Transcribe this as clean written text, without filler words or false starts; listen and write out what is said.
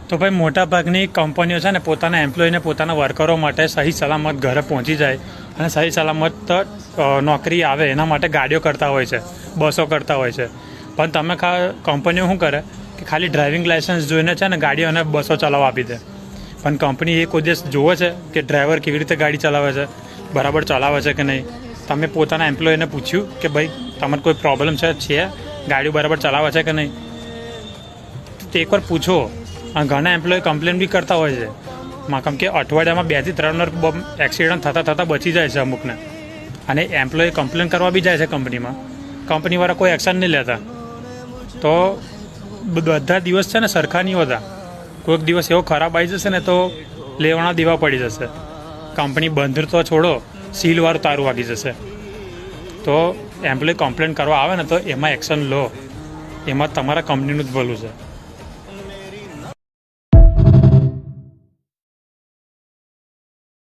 તો ભાઈ મોટાભાગની કંપનીઓ છે ને પોતાના એમ્પ્લોયને પોતાના વર્કરો માટે સહી સલામત ઘરે પહોંચી જાય અને સહી સલામત નોકરી આવે એના માટે ગાડીઓ કરતા હોય છે, બસો કરતા હોય છે. પણ તમે કંપનીઓ શું કરે કે ખાલી ડ્રાઇવિંગ લાઇસન્સ જોઈને છે ને ગાડીઓ અને બસો ચલાવવા આપી દે. પણ કંપની એ કોઈ દિવસ જોવે છે કે ડ્રાઈવર કેવી રીતે ગાડી ચલાવે છે, બરાબર ચલાવે છે કે નહીં. તમે પોતાના એમ્પ્લોયને પૂછ્યું કે ભાઈ તમારે કોઈ પ્રોબ્લેમ છે ગાડીઓ બરાબર ચલાવે છે કે નહીં, તો એકવાર પૂછો. અને ઘણા એમ્પ્લોય કમ્પ્લેન બી કરતા હોય છે, કેમ કે અઠવાડિયામાં 2 થી 3 એક્સિડન્ટ થતાં બચી જાય છે અમુકને. અને એમ્પ્લોય કમ્પ્લેન કરવા બી જાય છે કંપનીમાં, કંપનીવાળા કોઈ એક્શન નહીં લેતા. તો બધા દિવસ છે ને સરખા નહીં હોતા. કોઈક દિવસ એવો ખરાબ આવી જશે ને તો લેવાના દેવા પડી જશે. કંપની બંધ તો છોડો, સીલવાળું તારું વાગી જશે. તો એમ્પ્લોય કમ્પ્લેન કરવા આવે ને તો એમાં એક્શન લો, એમાં તમારા કંપનીનું જ ભલું છે.